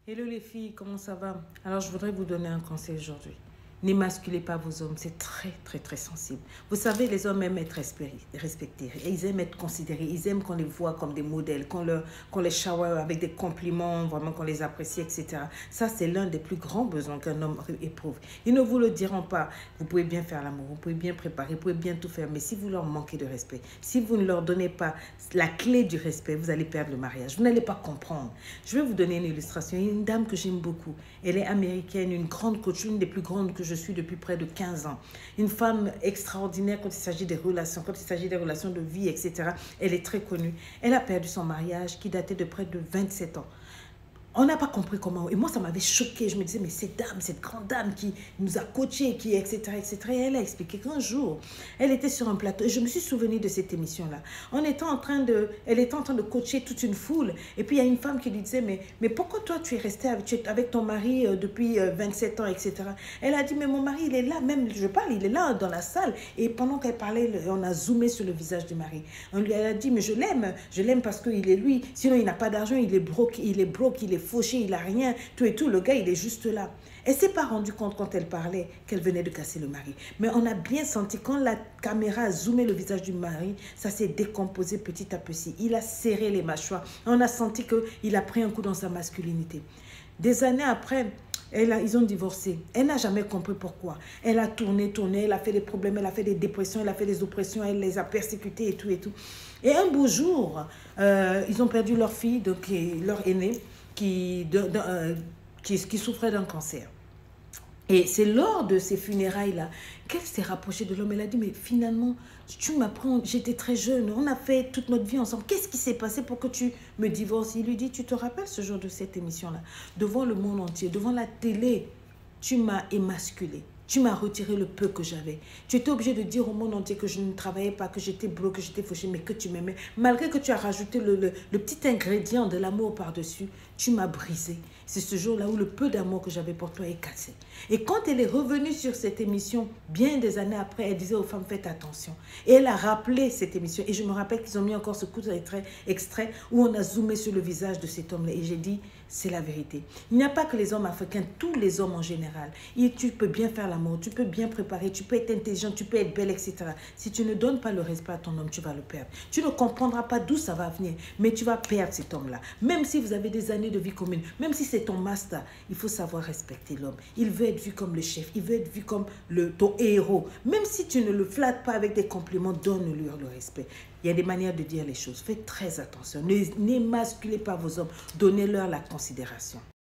Hello les filles, comment ça va? Alors je voudrais vous donner un conseil aujourd'hui. N'émasculez pas vos hommes, c'est très sensible. Vous savez, les hommes aiment être respectés, et ils aiment être considérés, ils aiment qu'on les voit comme des modèles, qu'on les shower avec des compliments, vraiment qu'on les apprécie, etc. Ça, c'est l'un des plus grands besoins qu'un homme éprouve. Ils ne vous le diront pas. Vous pouvez bien faire l'amour, vous pouvez bien préparer, vous pouvez bien tout faire, mais si vous leur manquez de respect, si vous ne leur donnez pas la clé du respect, vous allez perdre le mariage. Vous n'allez pas comprendre. Je vais vous donner une illustration. Il y a une dame que j'aime beaucoup. Elle est américaine, une grande coach, une des plus grandes que je suis depuis près de 15 ans. Une femme extraordinaire quand il s'agit des relations, quand il s'agit des relations de vie, etc. Elle est très connue. Elle a perdu son mariage qui datait de près de 27 ans. On n'a pas compris comment. Et moi, ça m'avait choqué. Je me disais, mais cette dame, cette grande dame qui nous a coachés, qui, etc., etc. Et elle a expliqué qu'un jour, elle était sur un plateau. Et je me suis souvenu de cette émission-là. Elle était en train de coacher toute une foule. Et puis, il y a une femme qui lui disait, mais pourquoi toi, tu es resté avec ton mari depuis 27 ans, etc. Elle a dit, mais mon mari, il est là. Même, je parle, il est là dans la salle. Et pendant qu'elle parlait, on a zoomé sur le visage du mari. Elle a dit, mais je l'aime parce qu'il est lui. Sinon, il n'a pas d'argent, il est broke, il est fauché, il n'a rien, tout et tout. Le gars, il est juste là. Elle ne s'est pas rendue compte quand elle parlait qu'elle venait de casser le mari. Mais on a bien senti, quand la caméra a zoomé le visage du mari, ça s'est décomposé petit à petit. Il a serré les mâchoires. On a senti qu'il a pris un coup dans sa masculinité. Des années après, ils ont divorcé. Elle n'a jamais compris pourquoi. Elle a tourné, elle a fait des problèmes, elle a fait des dépressions, elle a fait des oppressions, elle les a persécutés et tout et tout. Et un beau jour, ils ont perdu leur fille, donc leur aînée, qui souffrait d'un cancer. Et c'est lors de ces funérailles-là qu'elle s'est rapprochée de l'homme. Elle a dit, mais finalement, tu m'apprends, j'étais très jeune, on a fait toute notre vie ensemble. Qu'est-ce qui s'est passé pour que tu me divorces? Il lui dit, tu te rappelles ce jour de cette émission-là? Devant le monde entier, devant la télé, tu m'as émasculé. Tu m'as retiré le peu que j'avais. Tu étais obligé de dire au monde entier que je ne travaillais pas, que j'étais broke, que j'étais fauchée, mais que tu m'aimais. Malgré que tu as rajouté le petit ingrédient de l'amour par-dessus, tu m'as brisé. C'est ce jour-là où le peu d'amour que j'avais pour toi est cassé. Et quand elle est revenue sur cette émission, bien des années après, elle disait aux femmes, faites attention. Et elle a rappelé cette émission. Et je me rappelle qu'ils ont mis encore ce coup extrait où on a zoomé sur le visage de cet homme-là. Et j'ai dit, c'est la vérité. Il n'y a pas que les hommes africains, tous les hommes en général. Et tu peux bien faire l'amour, tu peux bien préparer, tu peux être intelligent, tu peux être belle, etc. Si tu ne donnes pas le respect à ton homme, tu vas le perdre. Tu ne comprendras pas d'où ça va venir, mais tu vas perdre cet homme-là. Même si vous avez des années de vie commune, même si c'est ton master, il faut savoir respecter l'homme. Il veut être vu comme le chef, il veut être vu comme ton héros. Même si tu ne le flattes pas avec des compliments, donne-lui le respect. Il y a des manières de dire les choses. Faites très attention. N'émasculez pas vos hommes. Donnez-leur la considération.